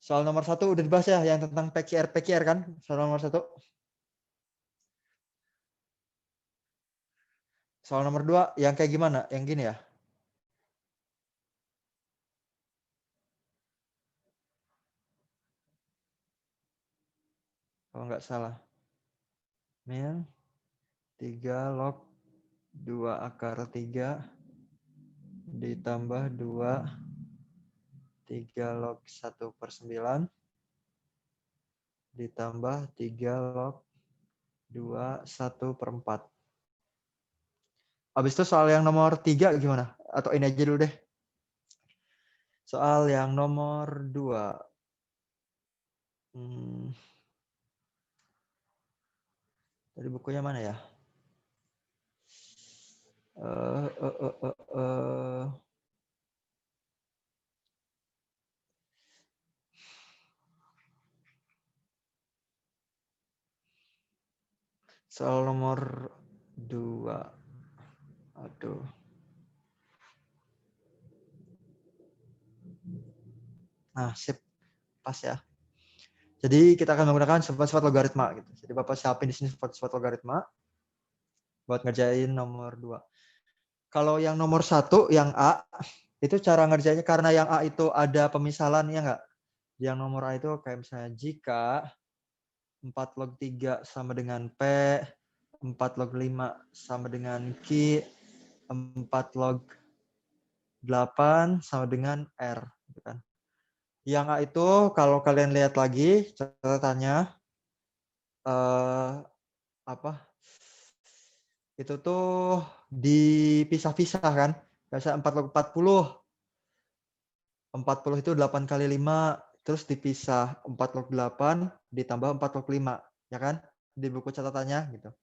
Soal nomor 1 udah dibahas ya, yang tentang PQR kan? Soal nomor 1. Soal nomor 2 yang kayak gimana? Yang gini ya? Kalau nggak salah. Min 3 log 2 akar 3 ditambah 2 3 log 1/9 ditambah 3 log 2 1/4. Habis itu soal yang nomor 3 gimana? Atau ini aja dulu deh. Soal yang nomor 2. Tadi bukunya mana ya? Soal nomor 2. Aduh. Nah, sip. Pas ya. Jadi kita akan menggunakan sifat-sifat logaritma gitu. Jadi Bapak siapin di sini sifat-sifat logaritma buat ngerjain nomor 2. Kalau yang nomor 1 yang A itu cara ngerjainnya karena yang A itu ada pemisalan ya enggak? Yang nomor A itu kayak misalnya jika 4 log 3 sama dengan P, 4 log 5 sama dengan Q, 4 log 8 sama dengan R. Gitu kan. Yang A itu kalau kalian lihat lagi catatannya itu tuh dipisah-pisah kan. Biasa 4 log 40. 40 itu 8 kali 5. Terus dipisah 4 log 8 ditambah 4 log 5. Ya kan? Di buku catatannya gitu.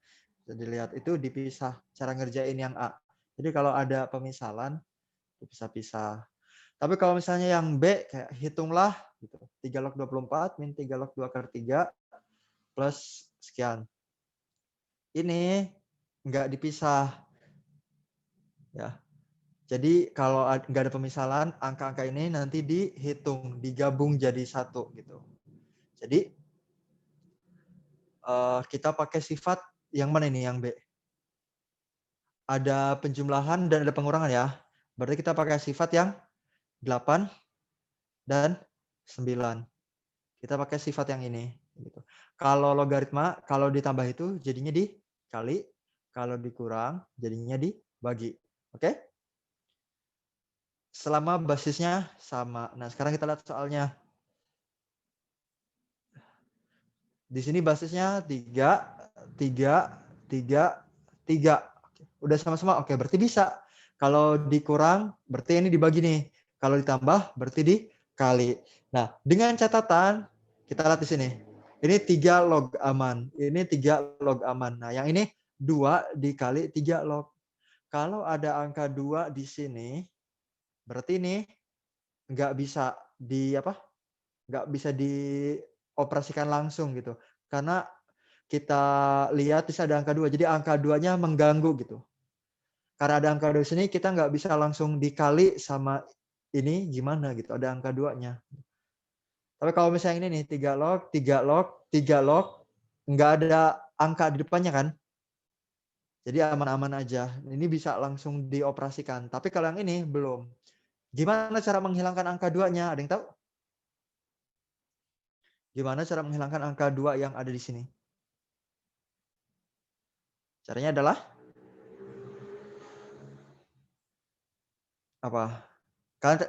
Jadi lihat itu dipisah cara ngerjain yang A. Jadi kalau ada pemisalan dipisah-pisah. Tapi kalau misalnya yang B kayak hitunglah gitu. 3 log 24 min 3 log 2 kali 3 plus sekian. Ini enggak dipisah. Ya. Jadi kalau nggak ada pemisalan, angka-angka ini nanti dihitung, digabung jadi satu gitu. Jadi kita pakai sifat yang mana ini yang B? Ada penjumlahan dan ada pengurangan ya. Berarti kita pakai sifat yang 8 dan 9. Kita pakai sifat yang ini. Gitu. Kalau logaritma, kalau ditambah itu jadinya dikali, kalau dikurang jadinya dibagi. Oke? Selama basisnya sama. Nah, sekarang kita lihat soalnya. Di sini basisnya 3, 3, 3, 3. Udah sama-sama, oke berarti bisa. Kalau dikurang, berarti ini dibagi nih. Kalau ditambah, berarti dikali. Nah, dengan catatan, kita lihat di sini. Ini 3 log aman. Ini 3 log aman. Nah, yang ini 2 dikali 3 log. Kalau ada angka 2 di sini, berarti ini nggak bisa nggak bisa dioperasikan langsung gitu. Karena kita lihat bisa ada angka 2. Jadi angka 2-nya mengganggu gitu. Karena ada angka 2 di sini kita nggak bisa langsung dikali sama ini gimana gitu. Ada angka 2-nya. Tapi kalau misalnya ini nih 3 log, 3 log, 3 log, nggak ada angka di depannya kan. Jadi aman-aman aja. Ini bisa langsung dioperasikan. Tapi kalau yang ini belum. Gimana cara menghilangkan angka 2-nya? Ada yang tahu? Gimana cara menghilangkan angka 2 yang ada di sini? Caranya adalah apa? Kan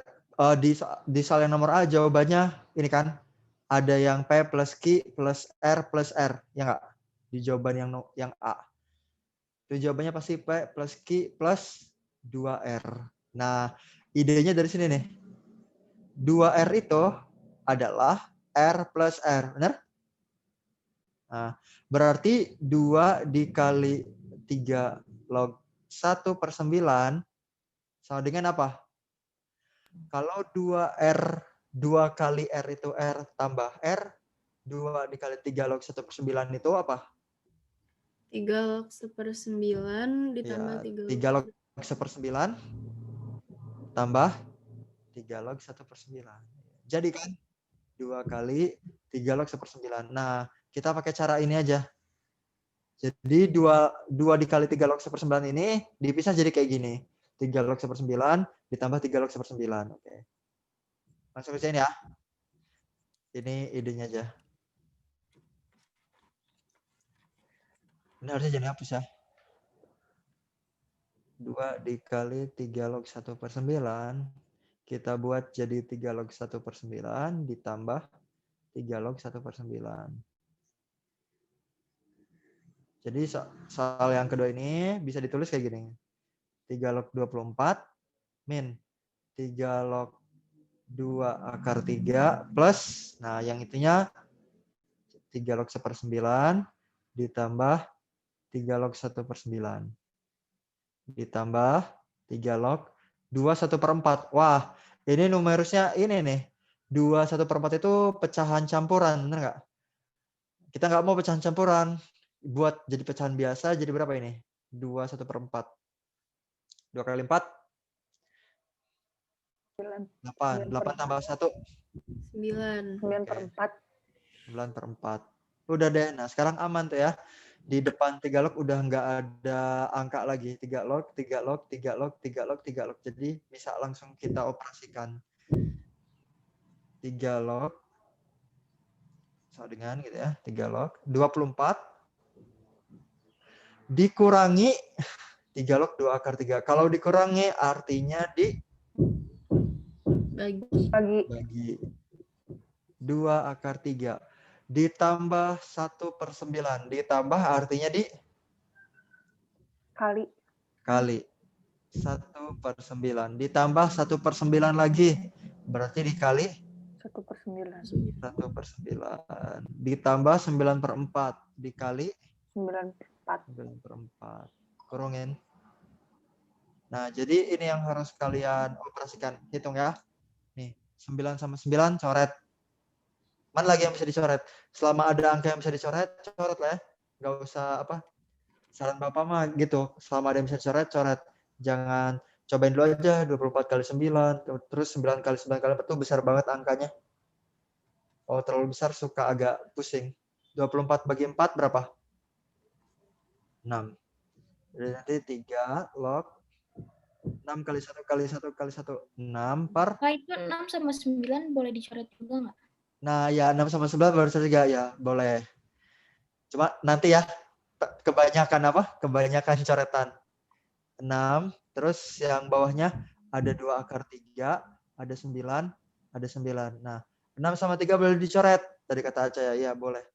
di soal yang nomor A jawabannya ini kan ada yang P plus Q plus R, ya nggak? Di jawaban yang A. Itu jawabannya pasti P plus Q plus 2R. Nah, idenya dari sini nih. 2R itu adalah R plus R, benar? Nah, berarti 2 dikali 3 log 1/9 sama dengan apa? Kalau 2R, 2 kali R itu R tambah R, 2 dikali 3 log 1/9 itu apa? 3 log 1/9 ditambah Ya, 3 log 1/9 tambah 3 log 1/9. Jadi kan 2 kali 3 log 1/9. Nah, kita pakai cara ini aja. Jadi 2 dikali 3 log 1/9 ini dipisah jadi kayak gini. 3 log 1/9 ditambah 3 log 1/9. Oke. Langsung kerjain ya. Ini idenya aja. Ini harusnya jadi hapus ya. 2 dikali 3 log 1/9. Kita buat jadi 3 log 1/9 ditambah 3 log 1/9. Jadi soal yang kedua ini bisa ditulis kayak gini. 3 log 24 min 3 log 2 akar 3 plus, nah yang itunya 3 log 1/9 ditambah 3 log 1/9 ditambah 3 log 2 1/4. Wah, ini numerusnya ini nih. 2 1/4 itu pecahan campuran, bener nggak? Kita nggak mau pecahan campuran. Buat jadi pecahan biasa, jadi berapa ini? 2 1/4. 2 kali 4? 8. 8 tambah 1? 9. 9/4. 9/4. Udah deh. Nah, sekarang aman tuh ya. Di depan 3 log udah nggak ada angka lagi. 3 log, 3 log, 3 log, 3 log, 3 log. Jadi bisa langsung kita operasikan. 3 log sama dengan gitu ya. 3 log 24 dikurangi 3 log 2 akar 3. Kalau dikurangi artinya bagi 2 akar 3. Ditambah 1/9. Ditambah artinya kali 1/9. Ditambah 1/9 lagi. Berarti dikali 1/9. 1/9. Ditambah 9/4. Dikali 9/4. Kurungin. Nah, jadi ini yang harus kalian operasikan. Hitung ya. Nih, 9 sama 9 coret. Mana lagi yang bisa dicoret? Selama ada angka yang bisa dicoret, coret lah ya. Nggak usah apa. Saran Bapak mah gitu. Selama ada yang bisa dicoret, coret. Jangan cobain dulu aja 24 kali 9. Terus 9 kali 9 kali 4 itu besar banget angkanya. Oh, terlalu besar suka agak pusing. 24 bagi 4 berapa? 6. Jadi nanti 3 log 6 kali 1 kali 1 kali 1. 6 per. Pak, itu 6 sama 9 boleh dicoret juga nggak? Nah, ya 6 sama 9 baru saja ya, boleh. Cuma nanti ya, kebanyakan apa? Kebanyakan coretan. 6, terus yang bawahnya ada 2 akar 3, ada 9, ada 9. Nah, 6 sama 3 boleh dicoret. Tadi kata Aca ya, boleh.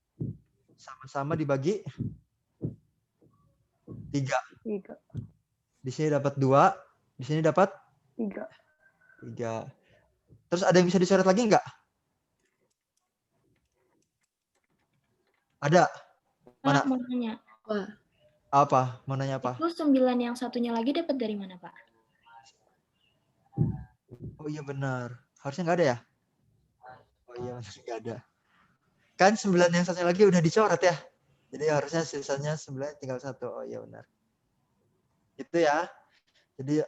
Sama-sama dibagi 3. Di sini dapat 2, di sini dapat 3. Terus ada yang bisa dicoret lagi enggak? Ada? Mana? Pak, mau nanya. Apa? Mau nanya apa? Itu 9 yang satunya lagi dapat dari mana, Pak? Oh iya benar. Harusnya nggak ada ya? Oh iya benar nggak ada. Kan 9 yang satunya lagi udah dicoret ya. Jadi harusnya sisanya 9 tinggal 1. Oh iya benar. Itu ya. Jadi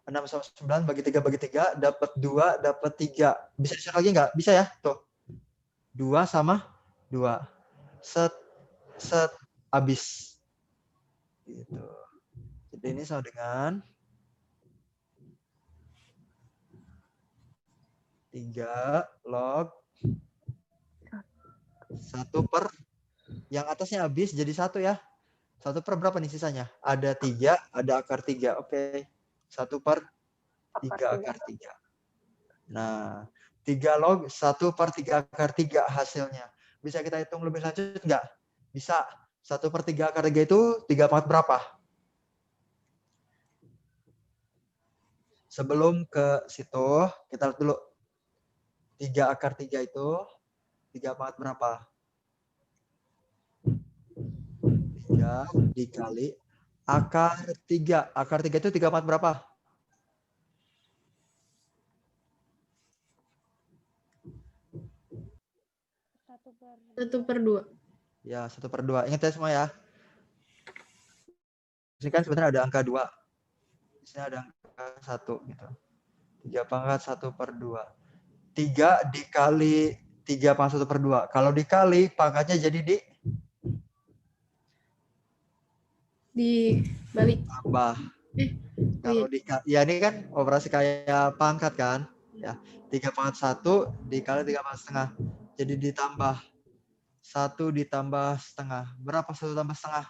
6 sama 9 bagi 3 dapat 2 dapat 3. Bisa dicoret lagi nggak? Bisa ya? Tuh. 2 sama 2. Set habis. Gitu. Jadi ini sama dengan 3 log 1 per yang atasnya habis jadi 1 ya. 1 per berapa nih sisanya? Ada 3, ada akar 3. Oke. 1 per 3 akar 3. Nah, 3 log 1 per 3 akar 3 hasilnya. Bisa kita hitung lebih lanjut nggak? Bisa. 1 per 3 akar 3 itu 3/4 berapa? Sebelum ke situ, kita lihat dulu. 3 akar 3 itu 3/4 berapa? 3 dikali akar 3. Akar 3 itu 3/4 berapa? 1/2. Ya, 1/2. Ingat ya semua ya. Di sini kan sebenarnya ada angka 2. Di sini ada angka 1 gitu. 3/1/2. 3 dikali 3 pangkat 1 per 2. Kalau dikali, pangkatnya jadi Dibalik. tambah. Oh Kalau iya. ya ini kan operasi kayak pangkat kan? Ya, 3 pangkat 1 dikali 3 pangkat setengah. Jadi ditambah 1 ditambah setengah. Berapa 1 tambah setengah?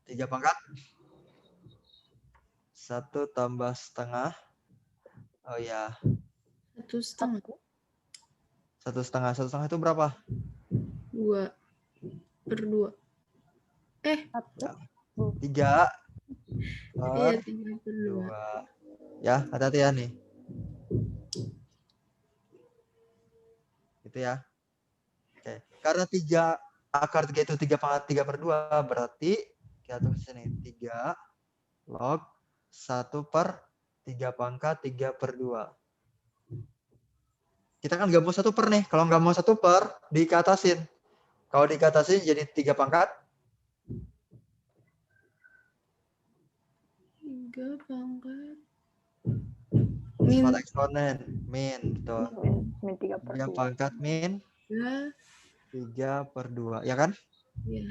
3 pangkat 1 tambah setengah. Oh ya, 1,5. 1,5. 1,5 itu berapa? 2 per 2. Satu. Ya. 3 Iya, per 3 per 2. 2. Ya, hati-hati ya nih. Gitu ya. Oke. Karena 3 akar 3 itu 3 pangkat 3 per 2, berarti kita tulis sini 3 log 1 per 3 pangkat 3 per 2. Kita kan nggak mau 1 per nih. Kalau nggak mau 1 per, dikatasin. Kalau dikatasin jadi 3 pangkat 3 pangkat. sifat Min eksponen. Min. Tuh. Min 3 per 3 2. pangkat min 3. 3 per 2. Ya kan? Ya.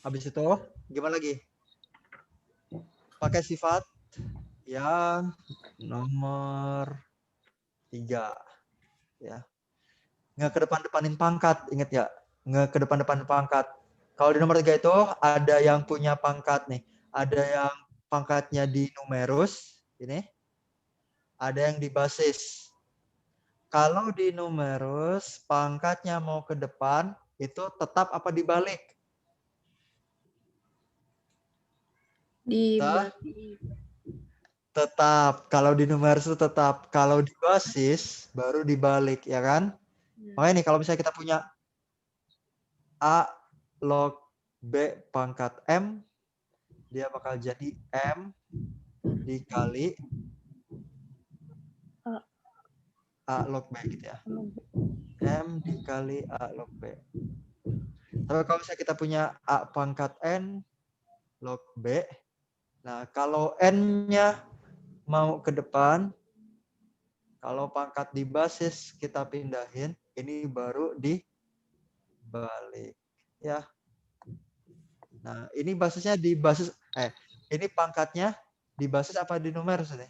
Habis itu, gimana lagi? Pakai sifat yang nomor 3. Ya. Nggak ke depan-depanin pangkat, ingat ya? Nggak ke depan-depanin pangkat. Kalau di nomor 3 itu ada yang punya pangkat nih. Ada yang pangkatnya di numerus, ini. Ada yang di basis. Kalau di numerus, pangkatnya mau ke depan, itu tetap apa dibalik? Dibalik. Tetap. Kalau di numerus itu tetap. Kalau di basis, baru dibalik, ya kan? Ya. Makanya nih, kalau misalnya kita punya A log B pangkat M, dia bakal jadi M dikali A log B gitu ya. M dikali A log B. Tapi kalau misalnya kita punya A pangkat N log B, nah kalau N-nya mau ke depan, kalau pangkat di basis kita pindahin, ini baru dibalik. Ya. Nah, ini basisnya di basis, ini pangkatnya di basis apa di numerus nih?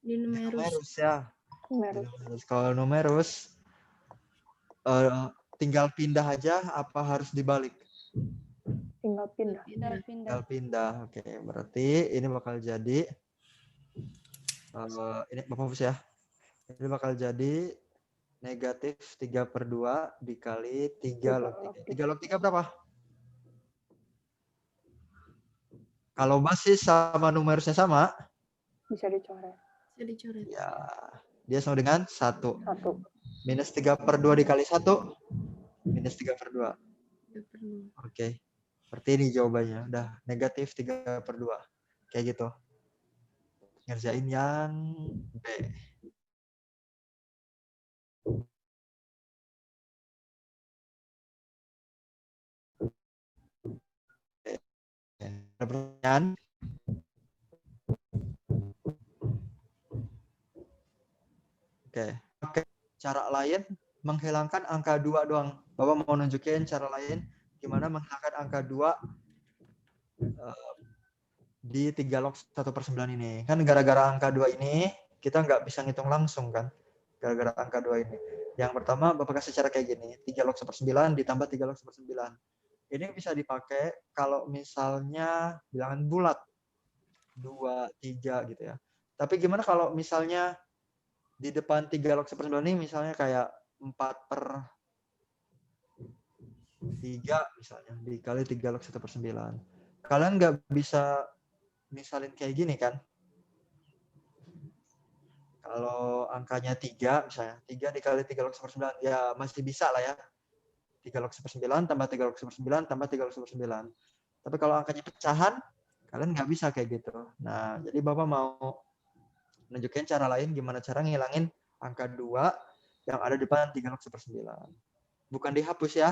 Di Di numerus. numerus ya. Di Numerus. numerus. Kalau numerus, tinggal pindah aja apa harus dibalik? Tinggal pindah. Tinggal pindah. Oke, berarti ini bakal jadi ini Bapak hapus ya. Ini bakal jadi negatif 3 per 2 dikali 3 log 3. 3 log 3 berapa? Kalau basis sama numerusnya sama, Bisa dicoret. Bisa dicoret. ya dia sama dengan 1. 1. Minus 3 per 2 dikali 1, minus 3 per 2. 3 per 2. Oke. Berarti ini jawabannya. Udah negatif 3 per 2. Kayak gitu. Ngerjain yang B. Ada pertanyaan? Oke. Cara lain menghilangkan angka 2 doang. Bapak mau nunjukin cara lain gimana menghilangkan angka 2 di 3 log 1 per 9 ini. Kan gara-gara angka 2 ini kita nggak bisa ngitung langsung kan. Gara-gara angka 2 ini. Yang pertama Bapak kasih cara kayak gini. 3 log 1 per 9 ditambah 3 log 1 per 9. Ini bisa dipakai kalau misalnya bilangan bulat. 2, 3 gitu ya. Tapi gimana kalau misalnya di depan 3 log 1 per 9 ini misalnya kayak 4 per 3 misalnya. Dikali 3 log 1 per 9. Kalian nggak bisa misalin kayak gini kan. Kalau angkanya 3 misalnya. 3 dikali 3 log 1 per 9. Ya masih bisa lah ya. 3 log 1 per 9 tambah 3 log 1 per 9 tambah 3 log 1 per 9. Tapi kalau angkanya pecahan, kalian nggak bisa kayak gitu. Nah, jadi Bapak mau nunjukin cara lain gimana cara ngilangin angka 2 yang ada di depan 3 log 1 per 9. Bukan dihapus ya.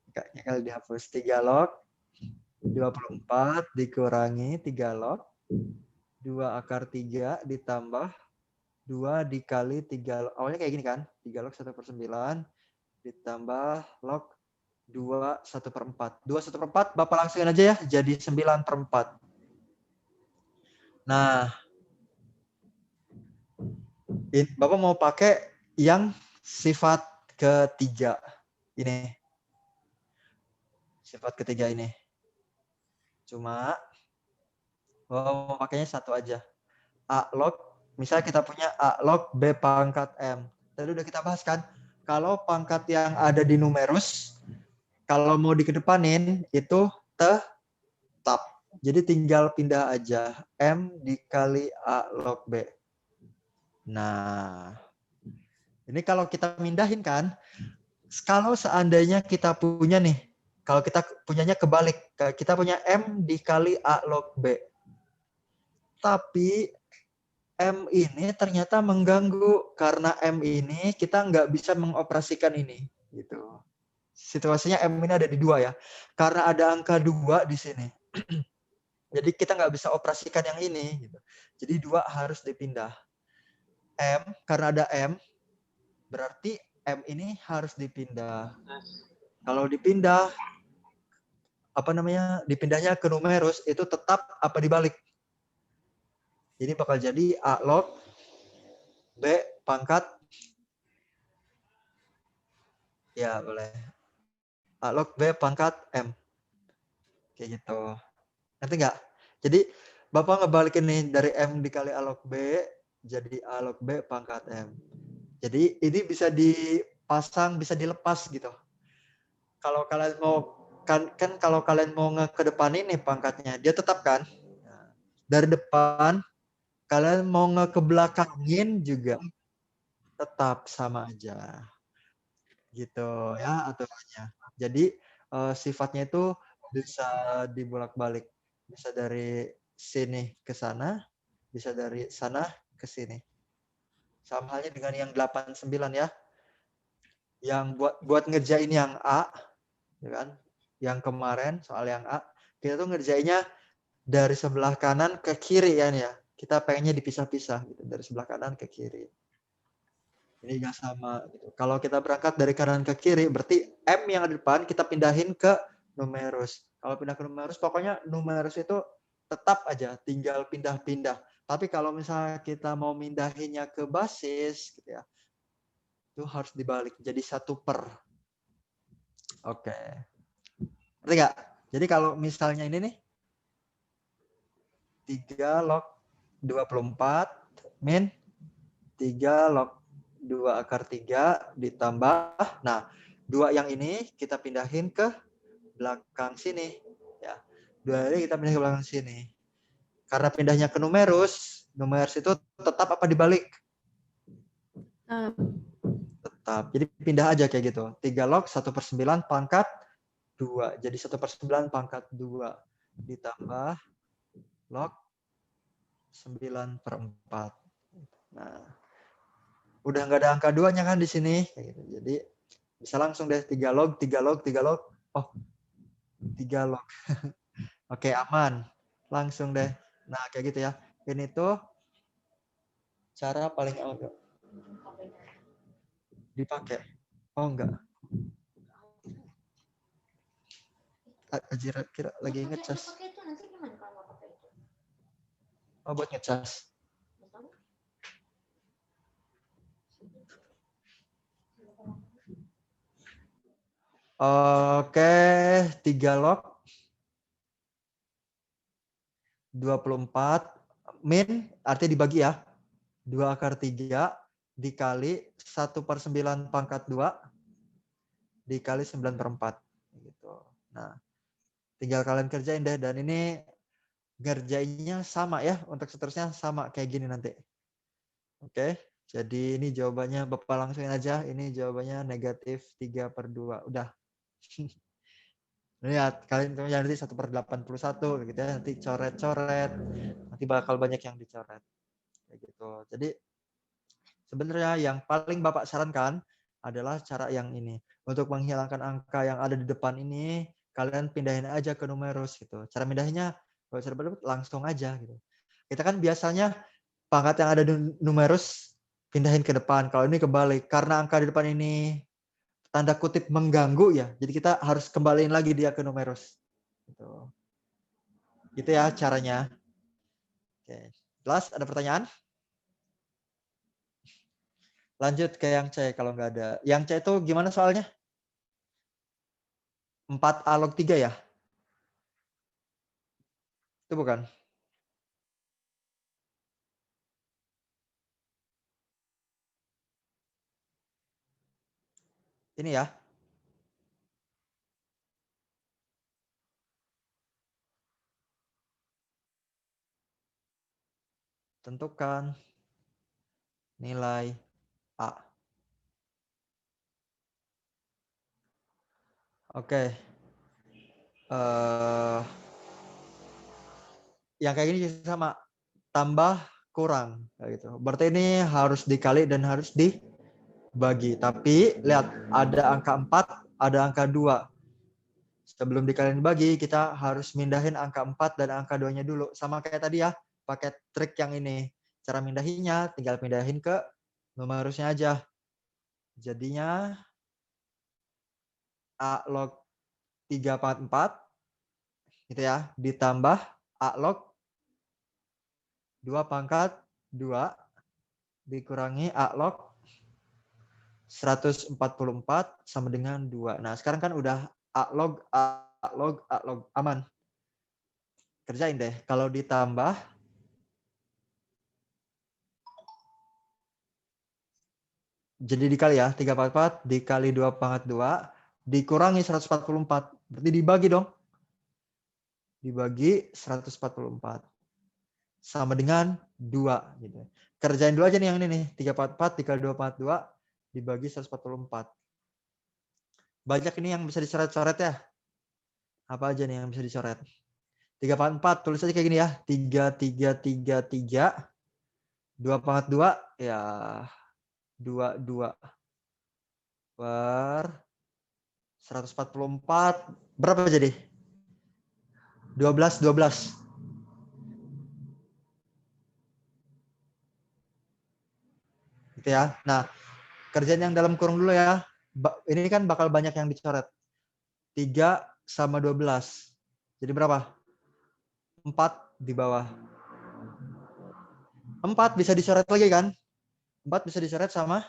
Kayaknya kalau dihapus 3 log 24 dikurangi 3 log 2 akar 3 ditambah 2 dikali 3, awalnya kayak gini kan, 3 log 1/9 ditambah log 2 1/4. 2 1/4 Bapak langsungin aja ya, jadi 9/4. Nah, Bapak mau pakai yang sifat ketiga ini. Sifat ketiga ini. Cuma Bapak mau pakainya satu aja. A log, misalnya kita punya A log B pangkat M. Tadi udah kita bahas kan, kalau pangkat yang ada di numerus, kalau mau dikedepanin itu tetap. Jadi tinggal pindah aja. M dikali A log B. Nah, ini kalau kita mindahin kan, kalau seandainya kita punya nih, kalau kita punyanya kebalik, kita punya M dikali A log B. Tapi M ini ternyata mengganggu karena M ini kita nggak bisa mengoperasikan ini, gitu. Situasinya M ini ada di 2 ya, karena ada angka 2 di sini. Jadi kita nggak bisa operasikan yang ini, gitu. Jadi 2 harus dipindah. M, karena ada M, berarti M ini harus dipindah. Kalau dipindah, dipindahnya ke numerus, itu tetap apa dibalik? Jadi bakal jadi A log B pangkat, ya boleh, A log B pangkat M. Kayak gitu. Ngerti nggak? Jadi Bapak ngebalikin nih dari M dikali A log B, jadi A log B pangkat M. Jadi ini bisa dipasang, bisa dilepas gitu. Kalau kalian mau, kan kalau kalian mau ngekedepanin nih pangkatnya, dia tetap kan? Dari depan, kalian mau ngekebelakangin juga tetap sama aja. Gitu ya aturannya. Jadi sifatnya itu bisa dibolak-balik. Bisa dari sini ke sana, bisa dari sana ke sini. Sama halnya dengan yang 89 ya. Yang buat ngerjain yang A, ya kan? Yang kemarin soal yang A, kita tuh ngerjainnya dari sebelah kanan ke kiri kan ya. Kita pengennya dipisah-pisah gitu, dari sebelah kanan ke kiri. Ini nggak sama gitu. Kalau kita berangkat dari kanan ke kiri, berarti M yang ada di depan kita pindahin ke numerus. Kalau pindah ke numerus, pokoknya numerus itu tetap aja, tinggal pindah-pindah. Tapi kalau misalnya kita mau mindahinnya ke basis, gitu ya, itu harus dibalik jadi 1/. Oke. Ngerti nggak? Jadi kalau misalnya ini nih, 3 log 24 min 3 log 2 akar 3 ditambah, nah 2 yang ini kita pindahin ke belakang sini. Ya. 2 ini kita pindah ke belakang sini. Karena pindahnya ke numerus itu tetap apa dibalik? Tetap. Jadi pindah aja kayak gitu. 3 log 1/9 pangkat 2. Jadi 1/9 pangkat 2 ditambah log 9/4. Nah, udah nggak ada angka 2-nya kan di sini. Kayak gitu. Jadi bisa langsung deh 3 log, 3 log, 3 log. Oh, 3 log. Oke, aman. Langsung deh. Nah, kayak gitu ya. Ini tuh cara paling awal dipakai. Oh, enggak. Ajira kira lagi ngecas. Oh, buat ngecas. Oke, 3 log 24 min artinya dibagi ya. 2 akar 3 dikali 1/9 pangkat 2 dikali 9/4 gitu. Nah, tinggal kalian kerjain deh, dan ini ngerjainnya sama ya, untuk seterusnya sama kayak gini nanti. Oke, jadi ini jawabannya Bapak langsungin aja, ini jawabannya negatif 3/2. Udah. Lihat, kalian nanti 1/81 gitu ya, nanti coret-coret, nanti bakal banyak yang dicoret. Kayak gitu. Jadi sebenarnya yang paling Bapak sarankan adalah cara yang ini. Untuk menghilangkan angka yang ada di depan ini, kalian pindahin aja ke numerus gitu. Cara pindahinnya kalau cara berdebat langsung aja gitu. Kita kan biasanya pangkat yang ada di numerus pindahin ke depan. Kalau ini kebalik. Karena angka di depan ini tanda kutip mengganggu ya. Jadi kita harus kembaliin lagi dia ke numerus. Gitu ya caranya. Oke. Jelas? Ada pertanyaan? Lanjut ke yang C kalau nggak ada. Yang C itu gimana soalnya? 4A log 3 ya? Itu bukan? Ini ya. Tentukan nilai A. Oke. Yang kayak gini sama. Tambah kurang. Kayak gitu. Berarti ini harus dikali dan harus dibagi. Tapi lihat ada angka 4, ada angka 2. Sebelum dikaliin bagi, kita harus mindahin angka 4 dan angka 2-nya dulu. Sama kayak tadi ya, pakai trik yang ini. Cara mindahinnya, tinggal pindahin ke numerusnya aja. Jadinya A log 3 pangkat 4, gitu ya, ditambah A log 2 pangkat 2, dikurangi A log 144 sama dengan 2. Nah, sekarang kan udah A log, aman. Kerjain deh. Kalau ditambah, jadi dikali ya, 344 dikali 2 pangkat 2, dikurangi 144. Berarti dibagi dong. Dibagi 144. Sama dengan 2. Gitu. Kerjain dulu aja nih yang ini nih. 344 dikali 2 pangkat 2, dibagi 144. Banyak ini yang bisa dicoret-coret ya. Apa aja nih yang bisa dicoret? 344, tulis aja kayak gini ya. 3333. 2 pangkat 2, ya 22 per 144. Berapa jadi? 12. Gitu ya. Nah, kerjaan yang dalam kurung dulu ya. Ini kan bakal banyak yang dicoret. 3 sama 12. Jadi berapa? 4 di bawah. 4 bisa dicoret lagi kan? 4 bisa dicoret sama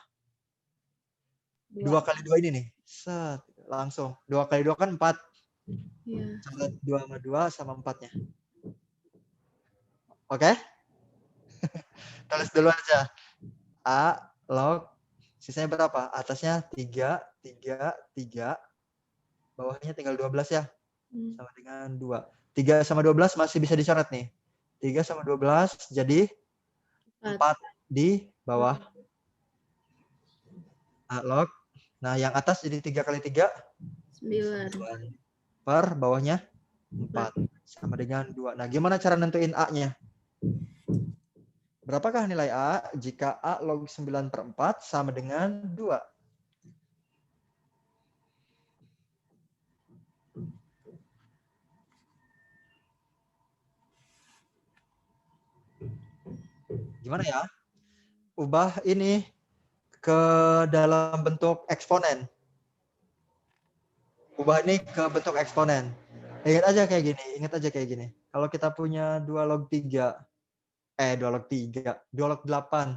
2 kali 2 ini nih. Set, langsung. 2 kali 2 kan 4. Iya. Coret 2 sama 2 sama 4-nya. Oke? Tulis dulu aja. A log, sisanya berapa? Atasnya 3, 3, 3. Bawahnya tinggal 12 ya. Sama dengan 2. 3 sama 12 masih bisa dicoret nih. 3 sama 12 jadi 4 di bawah. A log. Nah, yang atas jadi 3 kali 3. 9. Per bawahnya 4. Sama dengan 2. Nah, gimana cara nentuin A-nya? Berapakah nilai A jika A log 9/4 sama dengan 2? Gimana ya? Ubah ini ke dalam bentuk eksponen. Ubah ini ke bentuk eksponen. Ingat aja kayak gini. Kalau kita punya 2 log 3, 2 log 8.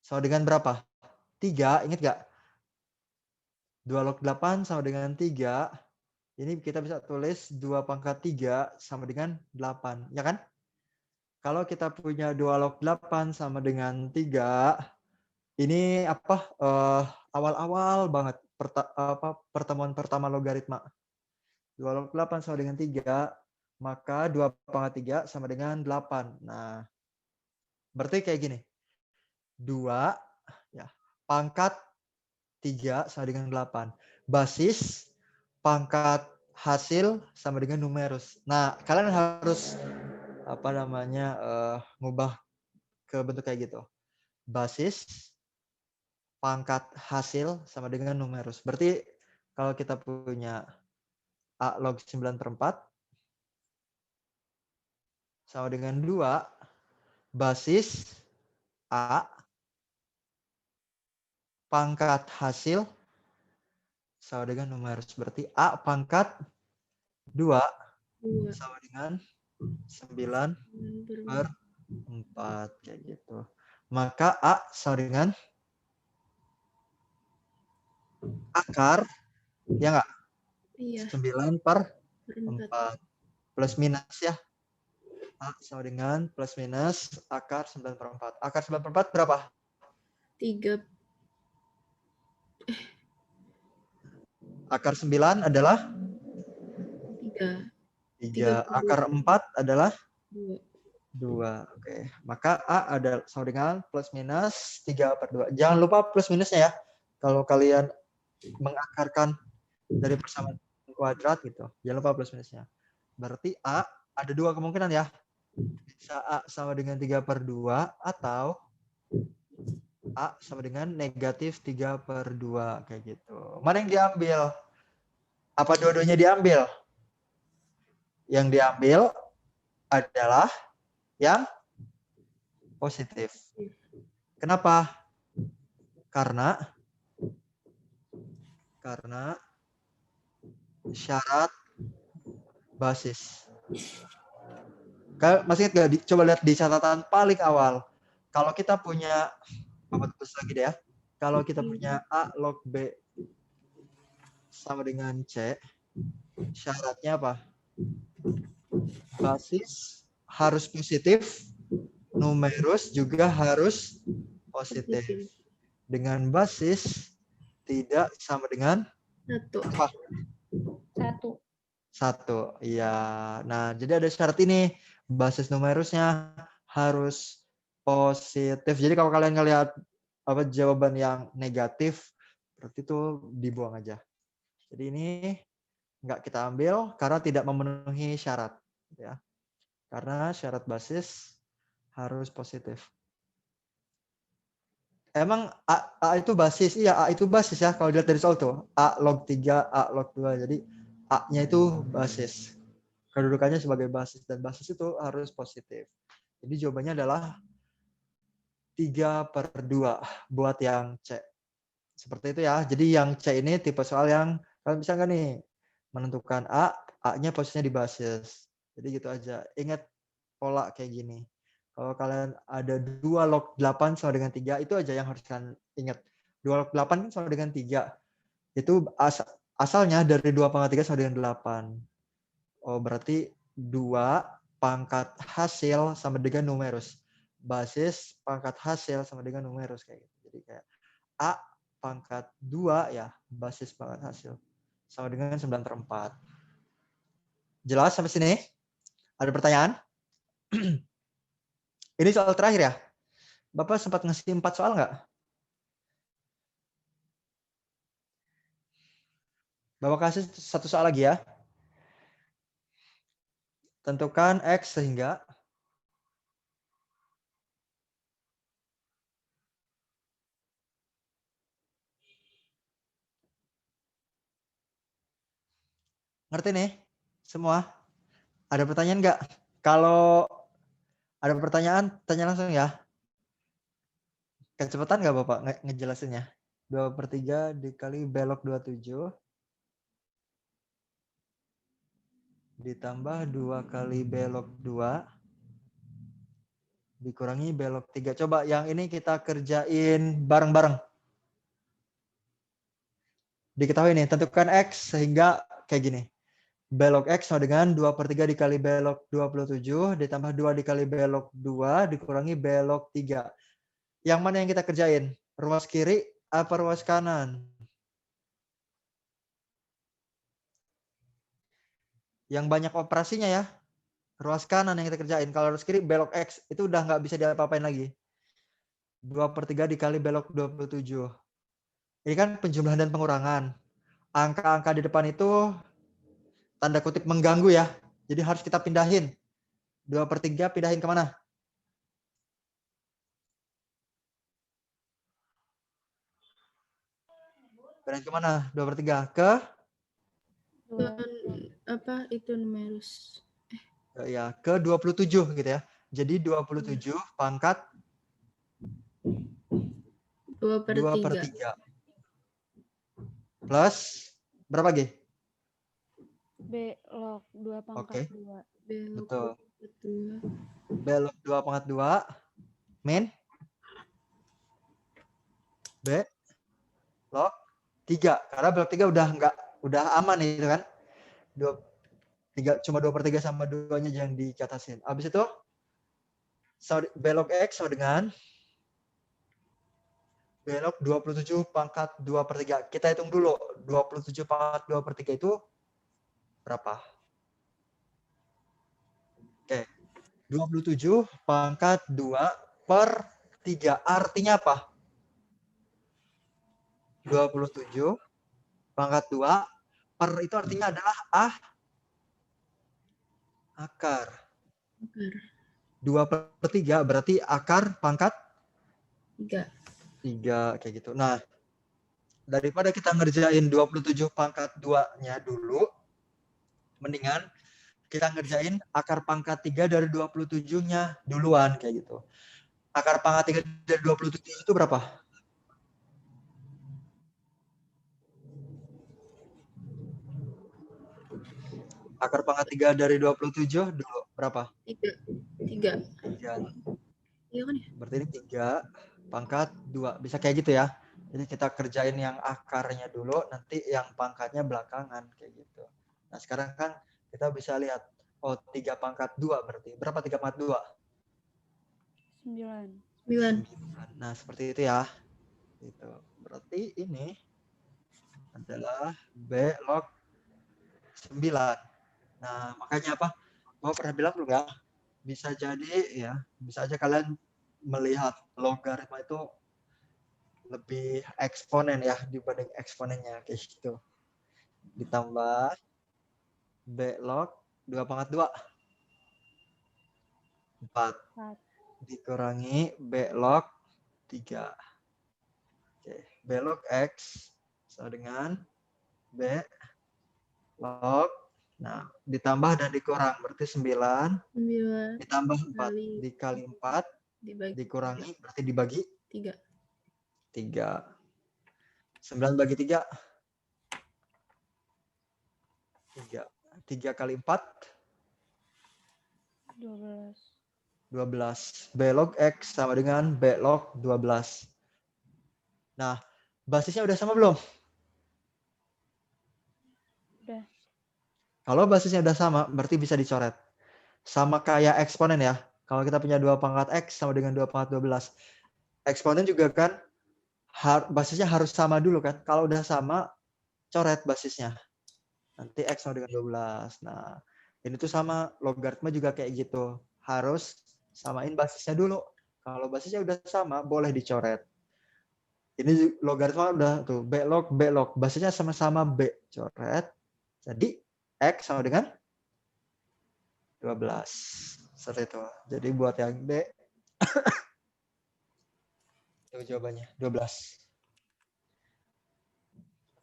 Sama dengan berapa? 3, ingat gak? 2 log 8 sama dengan 3. Ini kita bisa tulis 2 pangkat 3 sama dengan 8. Ya kan? Kalau kita punya 2 log 8 sama dengan 3, ini awal-awal banget pertemuan pertama logaritma. 2 log 8 sama dengan 3, maka 2 pangkat 3 sama dengan 8. Nah, berarti kayak gini. 2 ya, pangkat 3 sama dengan 8. Basis pangkat hasil sama dengan numerus. Nah, kalian harus ngubah ke bentuk kayak gitu. Basis pangkat hasil sama dengan numerus. Berarti kalau kita punya A log 9/4 sama dengan 2 basis A pangkat hasil sama dengan numerus. Berarti A pangkat 2 2 sama dengan 9 per 4 kayak gitu. Maka A sama dengan akar ya enggak? Iya, 9 per 4. 4 plus minus ya. A sama dengan plus minus akar 9 per 4. Akar 9 per 4 berapa? 3. Akar 9 adalah 3. 3. Akar 4 adalah 2. 2. Oke. Maka A ada sama dengan plus minus 3 per 2. Jangan lupa plus minusnya ya. Kalau kalian mengakarkan dari persamaan kuadrat gitu. Jangan lupa plus minusnya. Berarti A ada 2 kemungkinan ya. Bisa A sama dengan 3 per 2 atau A sama dengan negatif 3 per 2 kayak gitu. Mana yang diambil? Apa dua-duanya diambil? Yang diambil adalah yang positif. Kenapa? Karena syarat basis. Masih ingat nggak? Coba lihat di catatan paling awal. Kalau kita punya, Bapak tulis lagi deh ya. Kalau kita punya A log B sama dengan C, syaratnya apa? Basis harus positif, numerus juga harus positif. Dengan basis tidak sama dengan 1. apa? 1. Iya. Nah, jadi ada syarat ini. Basis numerusnya harus positif. Jadi kalau kalian ngelihat apa jawaban yang negatif, berarti itu dibuang aja. Jadi ini nggak kita ambil karena tidak memenuhi syarat. Ya. Karena syarat basis harus positif. Emang A itu basis? Iya, A itu basis ya. Kalau dilihat dari soal tuh. A log 3, A log 2. Jadi A-nya itu basis. Kedudukannya sebagai basis. Dan basis itu harus positif. Jadi jawabannya adalah 3 per 2 buat yang C. Seperti itu ya. Jadi yang C ini tipe soal yang kalian bisa nggak nih menentukan A-nya posisinya di basis. Jadi gitu aja. Ingat pola kayak gini. Kalau kalian ada 2 log 8 sama dengan 3, itu aja yang harus kalian ingat. 2 log 8 sama dengan 3. Itu asalnya dari 2 pangkat 3 sama dengan 8. Oh, berarti 2 pangkat hasil sama dengan numerus. Basis pangkat hasil sama dengan numerus kayak gitu. Jadi kayak A pangkat 2 ya, basis pangkat hasil. Sama dengan 9 per 4. Jelas sampai sini? Ada pertanyaan? Ini soal terakhir ya. Bapak sempat ngasih 4 soal nggak? Bapak kasih 1 soal lagi ya. Tentukan X sehingga ngerti nih semua? Ada pertanyaan nggak? Kalau ada pertanyaan, tanya langsung ya. Kecepatan nggak Bapak ngejelasinnya? 2 per 3 dikali belok 27 ditambah 2 kali belok 2 dikurangi belok 3. Coba yang ini kita kerjain bareng-bareng. Diketahui nih, tentukan X sehingga kayak gini. Belok X sama dengan 2 per 3 dikali belok 27 ditambah 2 dikali belok 2 dikurangi belok 3. Yang mana yang kita kerjain? Ruas kiri apa ruas kanan? Yang banyak operasinya ya. Ruas kanan yang kita kerjain. Kalau ruas kiri belok X itu udah nggak bisa diapa-apain lagi. 2 per 3 dikali belok 27. Ini kan penjumlahan dan pengurangan. Angka-angka di depan itu tanda kutip mengganggu ya. Jadi harus kita pindahin. 2 per 3 pindahin kemana? Pindahin kemana? 2 per 3 ke? Apa itu numerus? ya ke 27 gitu ya. Jadi 27 pangkat 2/3 plus berapa G? B log 2 pangkat 2. Belok Betul. 2. B log 2/2 min B log 3. Karena B log 3 udah aman itu kan. 3 cuma 2/3 sama 2-nya yang dikatasin. Habis itu B log X sama dengan B log 27 pangkat 2/3. Kita hitung dulu. 27 pangkat 2/3 itu berapa? Oke. 27 pangkat 2/3. Artinya apa? 27 pangkat 2 per itu artinya adalah akar. 2/3 berarti akar pangkat 3 kayak gitu. Nah, daripada kita ngerjain 27 pangkat 2-nya dulu, mendingan kita ngerjain akar pangkat 3 dari 27-nya duluan kayak gitu. Akar pangkat 3 dari 27 itu berapa? Akar pangkat 3 dari 27 dulu berapa? 3. 3. Iya kan ya? Berarti ini 3 pangkat 2. Bisa kayak gitu ya. Jadi kita kerjain yang akarnya dulu, nanti yang pangkatnya belakangan kayak gitu. Nah, sekarang kan kita bisa lihat, oh 3 pangkat 2 berarti. Berapa 3 pangkat 2? 9. 9. Nah, seperti itu ya. Gitu. Berarti ini adalah B log 9. Nah, makanya apa? Mau pernah bilang belum ya? Bisa jadi ya, bisa aja kalian melihat logaritma itu lebih eksponen ya dibanding eksponennya kayak gitu. Ditambah B log 2/2. 4. Dikurangi B log 3. Oke. B log X sama dengan B log. Nah, ditambah dan dikurang berarti 9 9 ditambah 4 dikali 4 dikurangi berarti dibagi 3. 3. 9 bagi 3 3. 3 kali 4 12. 12. B log X sama dengan B log 12. Nah, basisnya udah sama belum? Udah. Kalau basisnya udah sama, berarti bisa dicoret. Sama kayak eksponen ya. Kalau kita punya 2 pangkat X sama dengan 2 pangkat 12. Eksponen juga kan basisnya harus sama dulu kan. Kalau udah sama, coret basisnya. Nanti X sama dengan 12. Nah, ini tuh sama logaritma juga kayak gitu. Harus samain basisnya dulu. Kalau basisnya udah sama, boleh dicoret. Ini logaritma udah tuh B log. Basisnya sama-sama B. Coret. Jadi X sama dengan 12. Seperti itu. Jadi buat yang D, itu jawabannya 12.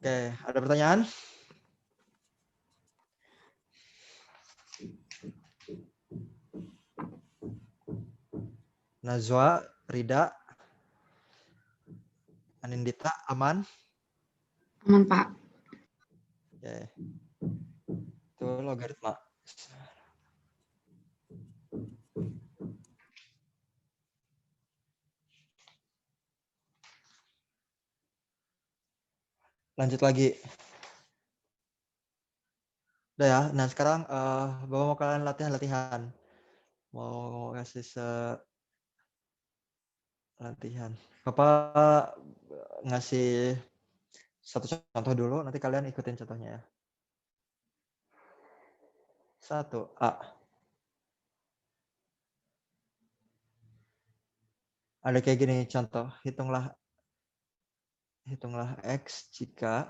Oke, ada pertanyaan? Najwa, Rida, Anindita, aman? Aman, Pak. Oke. Itu logaritma. Lanjut lagi. Udah ya. Nah, sekarang Bapak mau kalian latihan. Mau kasih latihan. Bapak ngasih satu contoh dulu, nanti kalian ikutin contohnya ya. 1. A. Ada kayak gini contoh. Hitunglah X jika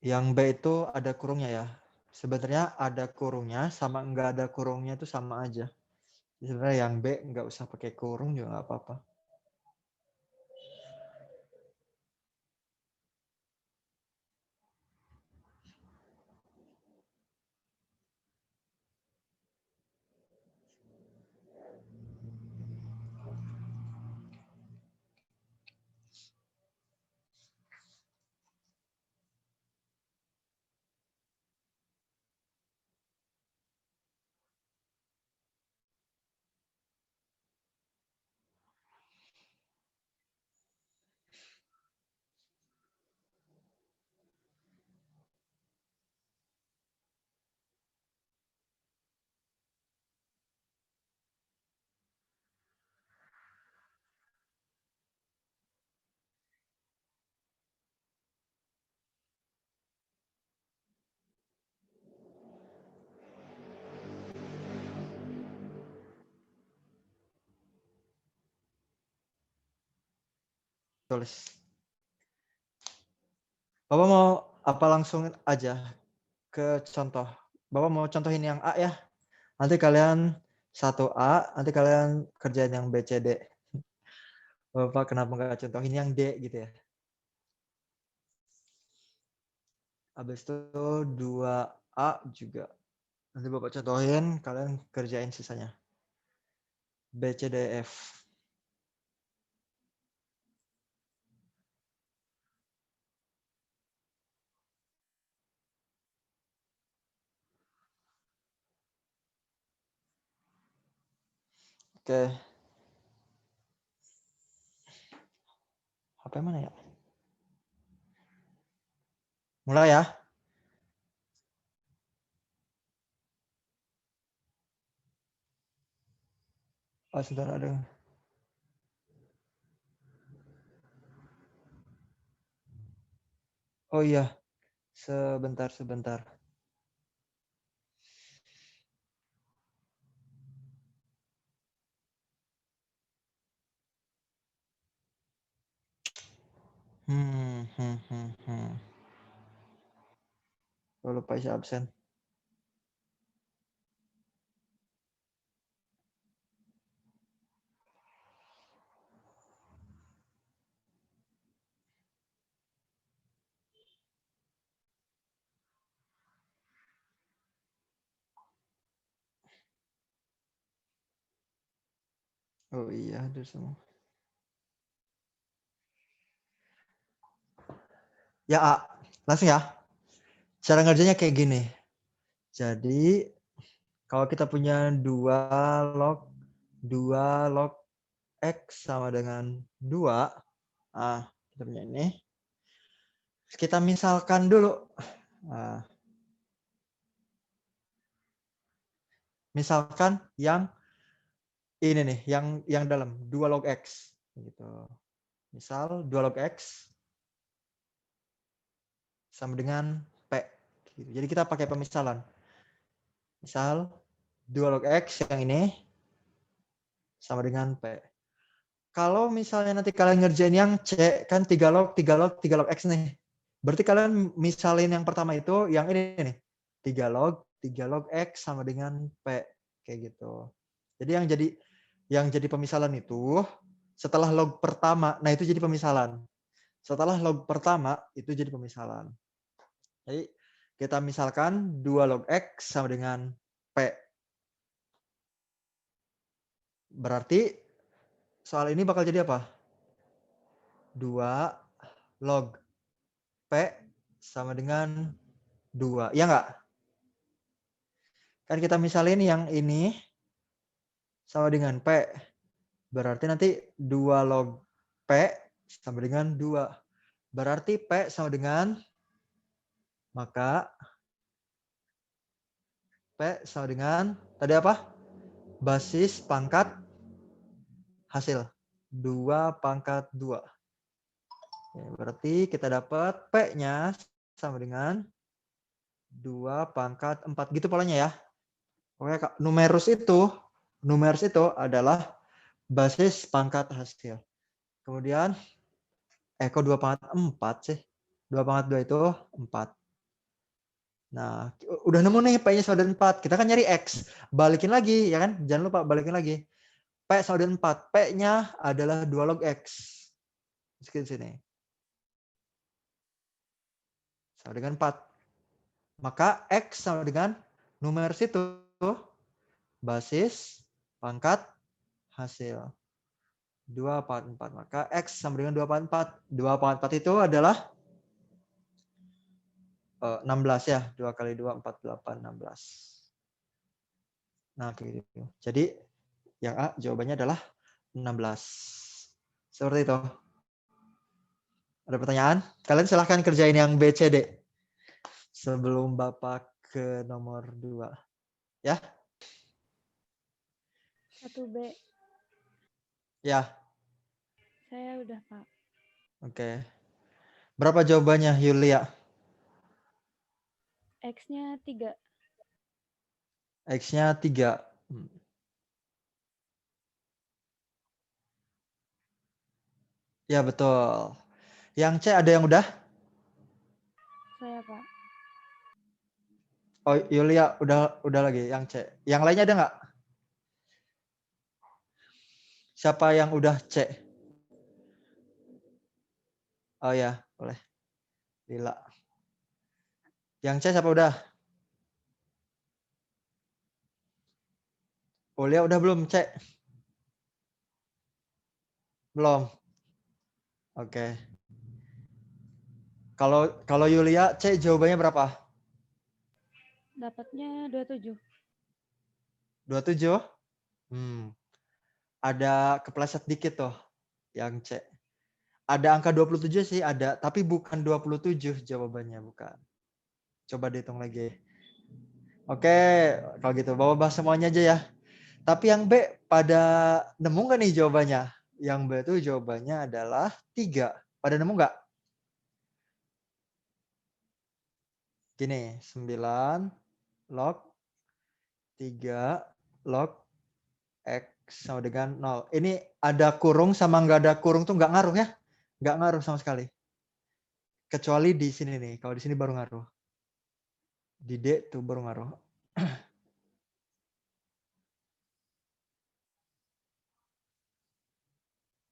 Yang B itu ada kurungnya ya. Sebenarnya ada kurungnya sama nggak ada kurungnya itu sama aja. Sebenarnya yang B nggak usah pakai kurung juga nggak apa-apa. Tulis. Bapak mau apa langsung aja ke contoh? Bapak mau contohin yang A ya. Nanti kalian 1A, nanti kalian kerjain yang B, C, D. Bapak kenapa nggak contohin yang D gitu ya? Habis itu 2A juga. Nanti Bapak contohin, kalian kerjain sisanya. B, C, D, F. Oke. HP mana ya? Mulai ya. Oh, sebentar ada. Oh iya. Sebentar. Oh, lupa isi absen. Oh iya, ada semua. Ya, A. Langsung ya. Cara ngerjainnya kayak gini. Jadi, kalau kita punya 2 log X sama dengan 2. Ah, kita punya ini. Kita misalkan dulu. Nah, misalkan yang ini nih, yang dalam 2 log X. Gitu. Misal 2 log X sama dengan P. Gitu. Jadi kita pakai pemisalan. Misal 2 log X yang ini sama dengan P. Kalau misalnya nanti kalian ngerjain yang C, kan 3 log X nih. Berarti kalian misalin yang pertama itu yang ini nih. 3 log X sama dengan P. Kayak gitu. Jadi yang jadi pemisalan itu setelah log pertama, nah itu jadi pemisalan. Setelah log pertama itu jadi pemisalan. Jadi kita misalkan 2 log X sama dengan P. Berarti soal ini bakal jadi apa? 2 log P sama dengan 2. Iya nggak? Kan kita misalin yang ini sama dengan P. Berarti nanti 2 log P sama dengan 2. Berarti P sama dengan, maka P sama dengan, tadi apa? Basis pangkat hasil. 2 pangkat 2. Ya, berarti kita dapat P-nya sama dengan 2 pangkat 4. Gitu polanya ya. Oke, numerus itu adalah basis pangkat hasil. Kemudian, kok 2 pangkat 4 sih? 2 pangkat 2 itu 4. Nah, udah nemu nih P-nya sama dengan 4. Kita kan nyari X. Balikin lagi, ya kan? Jangan lupa balikin lagi. P sama dengan 4. P-nya adalah 2 log X. Masukin sini. Sama dengan 4. Maka X sama dengan numeris itu basis pangkat hasil. 2 pangkat 4. Maka X sama dengan 2 pangkat 4. 2 pangkat 4 itu adalah 16 ya. 2 kali 2, 4, 8, 16. Nah, kayak gitu. Jadi, yang A jawabannya adalah 16. Seperti itu. Ada pertanyaan? Kalian silahkan kerjain yang B, C, D. Sebelum Bapak ke nomor 2. Ya? 1B. Ya. Saya udah, Pak. Oke. Berapa jawabannya, Yulia? X-nya 3. X-nya 3. Ya, betul. Yang C ada yang udah? Saya, Pak. Oh, Yulia udah lagi yang C. Yang lainnya ada nggak? Siapa yang udah C? Oh ya, boleh. Lila. Yang C siapa udah? Yulia udah belum C? Belum. Oke. Kalau Yulia C jawabannya berapa? Dapatnya 27. 27? Ada kepleset dikit tuh yang C. Ada angka 27 sih ada, tapi bukan 27 jawabannya, bukan. Coba dihitung lagi. Oke, kalau gitu bawa bahas semuanya aja ya. Tapi yang B pada nemu nggak nih jawabannya? Yang B itu jawabannya adalah 3. Pada nemu nggak? Gini, 9 log 3 log X sama dengan 0. Ini ada kurung sama nggak ada kurung tuh nggak ngaruh ya? Nggak ngaruh sama sekali. Kecuali di sini nih. Kalau di sini baru ngaruh. Di D tuh baru ngaruh.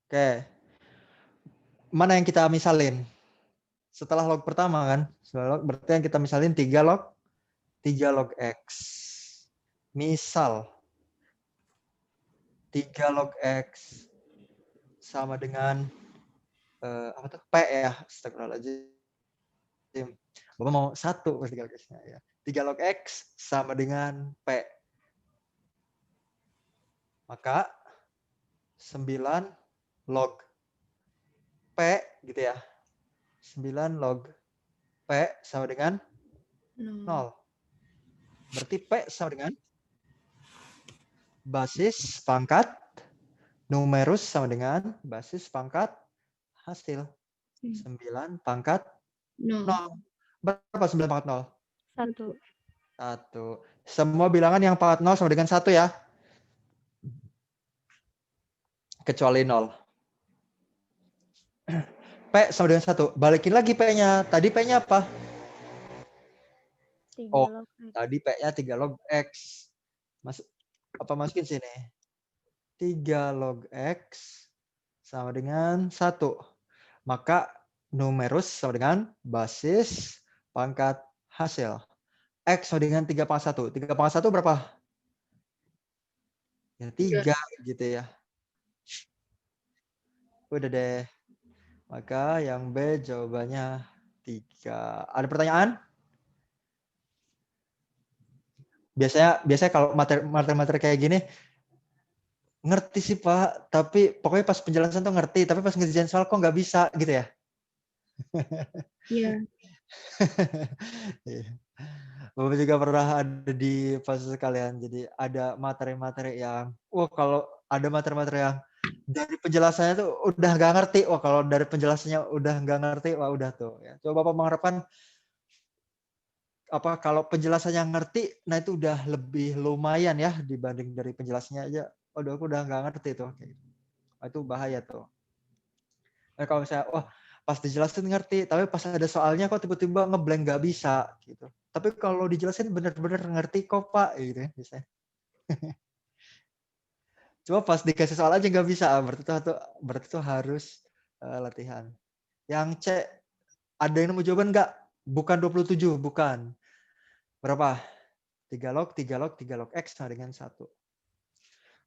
Oke. Mana yang kita misalin? Setelah log pertama kan? Setelah log, berarti yang kita misalin 3 log X. Misal 3 log X sama dengan apa tuh? P ya. Astagfirullahaladzim. Bapak mau 1 pas 3 log X-nya ya. 3 log X sama dengan P. Maka 9 log P gitu ya. 9 log P sama dengan 0. Berarti P sama dengan basis pangkat numerus sama dengan basis pangkat hasil. 9 pangkat 0. Berapa 9 pangkat 0? 1. 1. Semua bilangan yang pangkat 0 sama dengan 1 ya. Kecuali 0. P sama dengan 1. Balikin lagi P-nya. Tadi P-nya apa? 3 Oh, log X. tadi P-nya 3 log X. Masukin sini? 3 log X sama dengan 1. Maka numerus sama dengan basis pangkat hasil. X sama dengan 3 pangkat 1. 3 pangkat 1 berapa? Ya 3 gitu ya. Udah deh. Maka yang B jawabannya 3. Ada pertanyaan? Biasanya kalau materi kayak gini ngerti sih Pak, tapi pokoknya pas penjelasan tuh ngerti, tapi pas ngerjain soal kok nggak bisa gitu ya. Iya. Bapak juga pernah ada di fase sekalian, jadi ada materi-materi yang, kalau ada materi-materi yang dari penjelasannya tuh udah nggak ngerti, kalau dari penjelasannya udah nggak ngerti, udah tuh ya. Coba Bapak mengharapkan kalau penjelasannya ngerti, nah itu udah lebih lumayan ya dibanding dari penjelasannya aja. Aku udah nggak ngerti tuh, itu bahaya tuh. Nah, kalau misalnya, pas dijelasin ngerti, tapi pas ada soalnya kok tiba-tiba ngeblank nggak bisa gitu. Tapi kalau dijelasin bener-bener ngerti kok Pak, gitu ya biasanya. Cuma pas dikasih soal aja nggak bisa, berarti itu harus latihan. Yang C, ada yang nemu jawaban nggak? Bukan 27, bukan. Berapa? 3 log, 3 log, 3 log X sama dengan 1.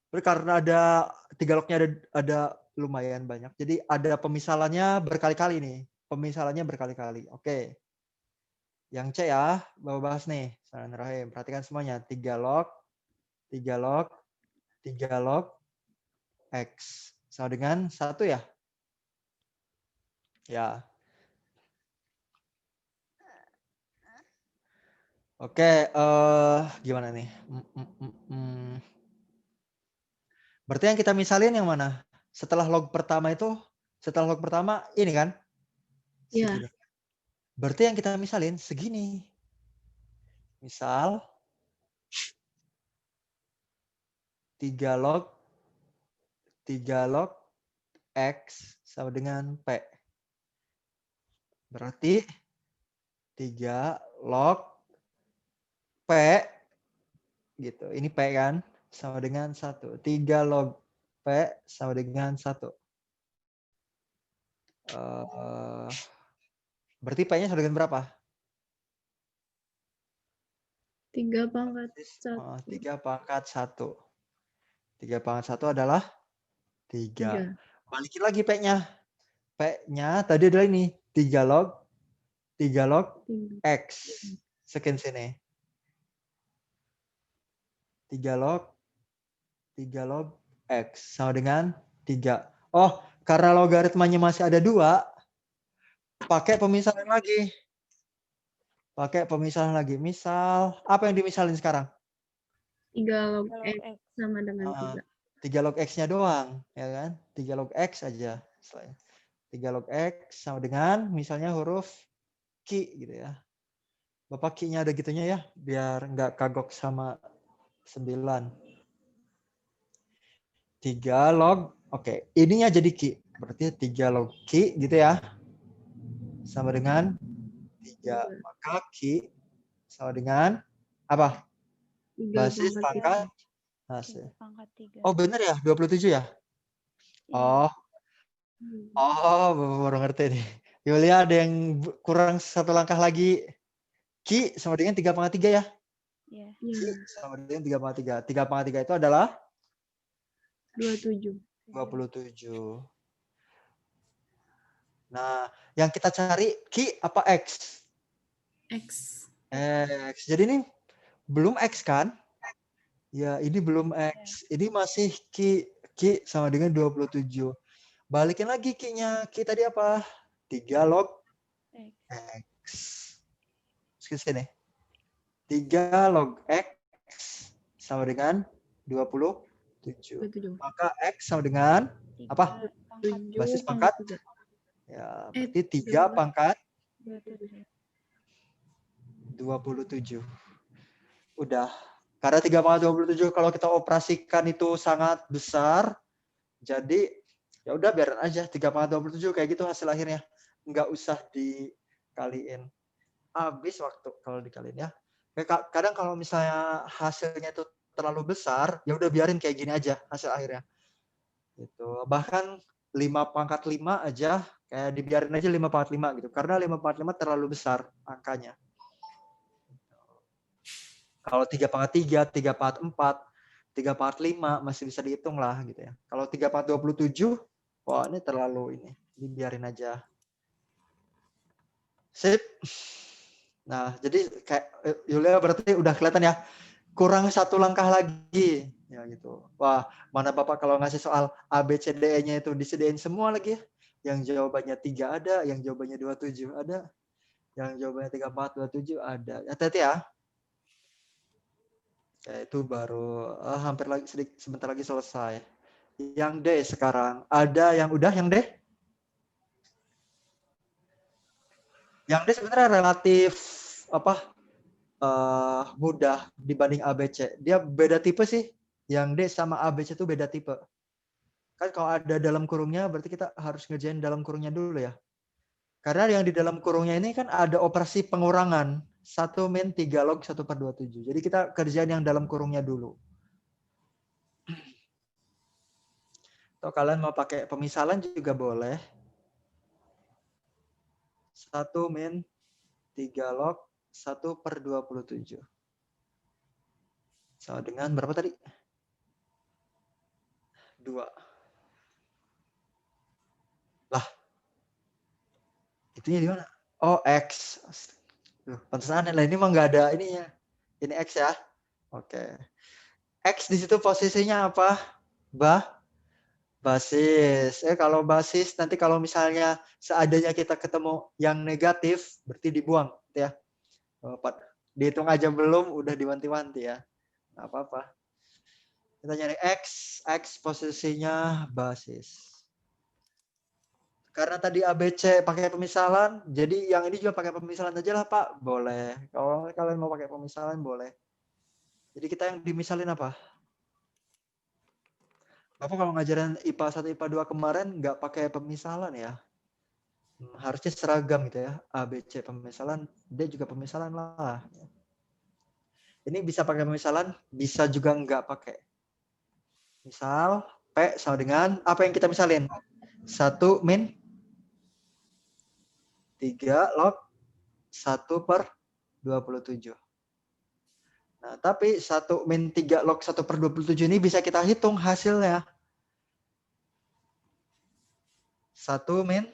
Tapi karena ada 3 lognya ada lumayan banyak. Jadi ada pemisalannya berkali-kali nih. Pemisalannya berkali-kali. Oke. Yang C ya, Bapak bahas nih. Bismillahirrahmanirrahim. Perhatikan semuanya. 3 log, 3 log, 3 log X. Sama dengan 1 ya? Ya. Oke, gimana nih? Berarti yang kita misalin yang mana? Setelah log pertama ini kan? Iya. Segini. Berarti yang kita misalin segini. Misal 3 log X sama dengan P. Berarti 3 log P gitu. Ini P kan sama dengan 1. 3 log P sama dengan 1. Berarti P-nya sama dengan berapa? 3 pangkat 1. 3 pangkat 1. 3 pangkat 1 adalah 3. Balikin lagi P-nya. P-nya tadi adalah ini. 3 log X. Sekian sini. 3 log X sama dengan 3. Oh, karena logaritmanya masih ada 2, pakai pemisahan lagi. Misal, apa yang dimisalin sekarang? 3 log X sama dengan 3. 3 log X-nya doang, ya kan? 3 log X aja. 3 log X sama dengan misalnya huruf Q gitu ya. Bapak Q-nya ada gitunya ya, biar nggak kagok sama 9. 3 log, oke, ininya jadi Q. Berarti 3 log Q gitu ya. Sama dengan 3. Maka Q sama dengan apa? Basis pangkat hasil. Oh bener ya, 27 ya? Oh, baru ngerti nih. Yulia ada yang kurang 1 langkah lagi. Q sama dengan 3 pangkat 3 ya? Iya. Q sama dengan 3 pangkat 3. 3 pangkat 3 itu adalah 27. Nah, yang kita cari Q apa X? X. Jadi ini belum X kan? Ya, ini belum X. Ini masih Q sama dengan 27. Balikin lagi Q-nya. Q tadi apa? 3 log X. Sini. 3 log X sama dengan 27. Maka X sama dengan apa? Basis pangkat? Ya, berarti 3 pangkat 27. Udah. Karena 3 pangkat 27 kalau kita operasikan itu sangat besar. Jadi ya udah biarin aja 3 pangkat 27 kayak gitu hasil akhirnya. Nggak usah dikaliin. Habis waktu kalau dikaliin ya. Kadang kalau misalnya hasilnya itu terlalu besar, ya udah biarin kayak gini aja hasil akhirnya. Gitu. Bahkan 5 pangkat 5 aja kayak dibiarin aja 5 pangkat 5 gitu. Karena 5 pangkat 5 terlalu besar angkanya. Kalau 3 pangkat 3, 3 pangkat 4, 3 pangkat 5 masih bisa dihitung lah gitu ya. Kalau 3 pangkat 27, wah ini terlalu ini. Dibiarin aja. Sip. Nah, jadi kayak Yulia berarti udah kelihatan ya. Kurang 1 langkah lagi. Ya gitu. Wah, mana Bapak kalau ngasih soal A, B, C, D, E-nya itu disediain semua lagi ya. Yang jawabannya 3 ada, yang jawabannya 27 ada. Yang jawabannya 34, 27 ada. Hati-hati ya. Ya, itu baru hampir lagi sebentar lagi selesai. Yang D sekarang. Ada yang udah yang D? Yang D sebenarnya relatif mudah dibanding ABC. Dia beda tipe sih. Yang D sama ABC itu beda tipe. Kan kalau ada dalam kurungnya berarti kita harus ngerjain dalam kurungnya dulu ya. Karena yang di dalam kurungnya ini kan ada operasi pengurangan. 1 min 3 log 1/27. Jadi kita kerjaan yang dalam kurungnya dulu. Atau kalian mau pakai pemisalan juga boleh. 1 min 3 log 1/27. Sama dengan berapa tadi? 2. Lah. Itunya di mana? Oh, X. Loh, pantesan aneh lah. Ini mah nggak ada ininya. Ini X ya. Oke. X di situ posisinya apa? Basis. Kalau basis nanti kalau misalnya seadanya kita ketemu yang negatif, berarti dibuang. Ya. Dihitung aja belum, udah diwanti-wanti ya. Nggak apa-apa. Kita nyari X posisinya basis. Karena tadi ABC pakai pemisalan, jadi yang ini juga pakai pemisalan aja lah Pak. Boleh. Kalau kalian mau pakai pemisalan, boleh. Jadi kita yang dimisalin apa? Bapak kalau ngajarin IPA 1, IPA 2 kemarin nggak pakai pemisalan ya? Harusnya seragam gitu ya. ABC pemisalan, D juga pemisalan lah. Ini bisa pakai pemisalan, bisa juga nggak pakai. Misal, P sama dengan, apa yang kita misalin? 1 min 3 log 1/27. Nah, tapi 1 min 3 log 1/27 ini bisa kita hitung hasilnya. 1 min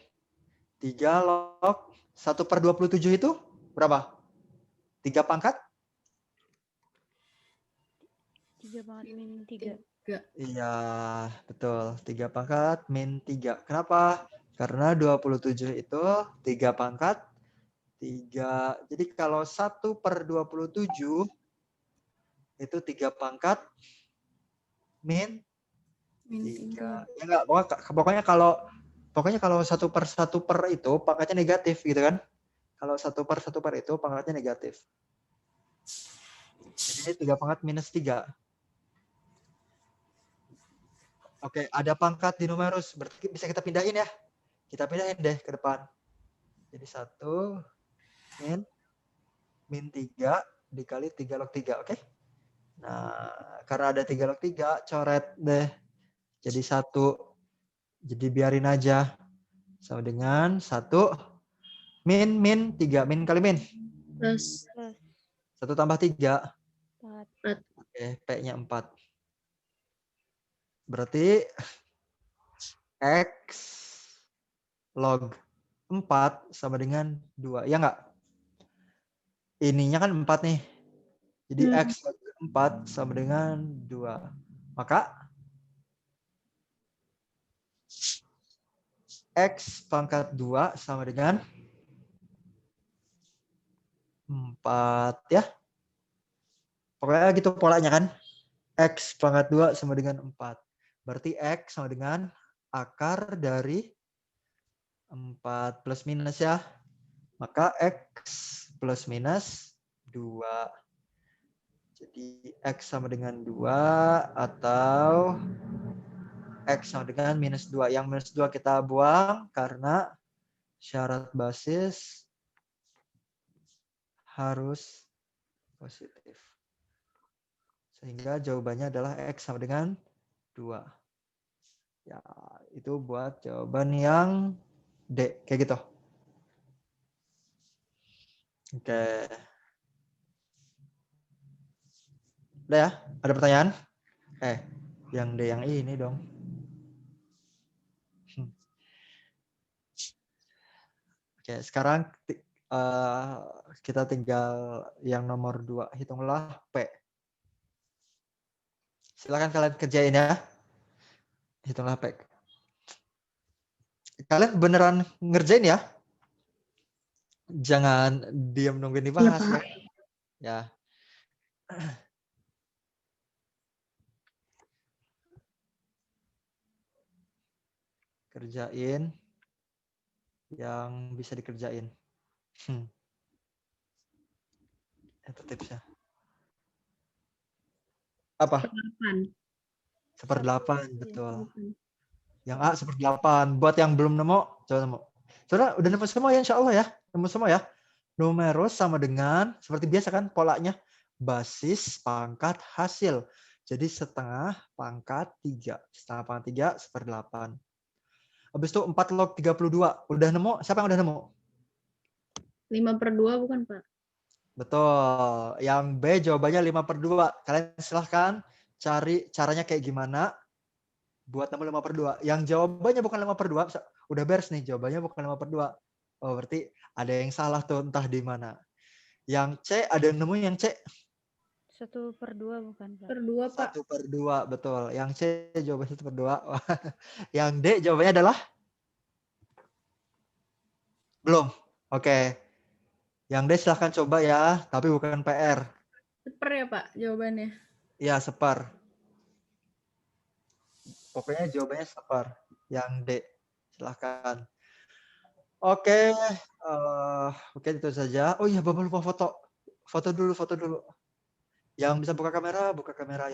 3 log 1/27 itu berapa? 3 pangkat? 3 pangkat min 3. Iya, betul. 3 pangkat min 3. Kenapa? Karena 27 itu 3 pangkat 3. Jadi kalau 1/27 itu 3 pangkat min 3. Ya enggak, pokoknya kalau 1/1 itu pangkatnya negatif gitu kan. Kalau 1/1 itu pangkatnya negatif. Jadi 3 pangkat minus 3. Oke, ada pangkat di numerus. Berarti bisa kita pindahin ya. Kita pindahin deh ke depan. Jadi 1 min 3 dikali 3 log 3. Oke. Nah, karena ada 3 log 3, coret deh. Jadi 1. Jadi biarin aja. Sama dengan 1 min 3. Min kali min. Plus 1 tambah 3. 4. Oke, P-nya 4. Berarti X log 4 sama dengan 2. Ya enggak? Ininya kan 4 nih. Jadi X log 4 sama dengan 2. Maka X pangkat 2 sama dengan 4 ya. Pokoknya gitu polanya kan. X pangkat 2 sama dengan 4. Berarti X sama dengan akar dari 4 plus minus ya. Maka X plus minus 2. Jadi X sama dengan 2 atau X sama dengan minus 2. Yang minus 2 kita buang karena syarat basis harus positif. Sehingga jawabannya adalah X sama dengan 2. Ya, itu buat jawaban yang D. Kayak gitu. Oke. Udah ya? Ada pertanyaan? Yang D yang ini dong. Oke, sekarang kita tinggal yang nomor 2. Hitunglah P. Silakan kalian kerjain ya. Hitunglah P. Kalian beneran ngerjain ya? Jangan diam nungguin dibahas. Ya. Kerjain yang bisa dikerjain. Itu tipsnya. Apa? 1/8, betul. Yang A 1/8. Buat yang belum nemu, coba nemu. Saudara udah nemu semua ya, insya Allah ya. Nemu semua ya. Numeros sama dengan, seperti biasa kan polanya, basis pangkat hasil. Jadi setengah pangkat 3. Setengah pangkat 3, 1/8. Habis itu 4 log 32. Udah nemu? Siapa yang udah nemu? 5/2 bukan, Pak? Betul. Yang B jawabannya 5/2. Kalian silahkan cari caranya kayak gimana buat nemu 5/2. Yang jawabannya bukan 5/2, udah beres nih, jawabannya bukan 5/2. Oh, berarti ada yang salah tuh, entah di mana. Yang C, ada yang nemu yang C? 1/2 bukan, Pak? 1/2, Pak. 1/2, betul. Yang C jawabannya 1/2. Yang D jawabannya adalah? Belum. Oke. Yang D silahkan coba ya, tapi bukan PR. Seper ya, Pak, jawabannya? Iya, separ. Pokoknya jawabannya separ. Yang D. Silahkan. Oke. Oke, itu saja. Oh iya, Bapak lupa foto. Foto dulu. Yang bisa buka kamera, buka kamera.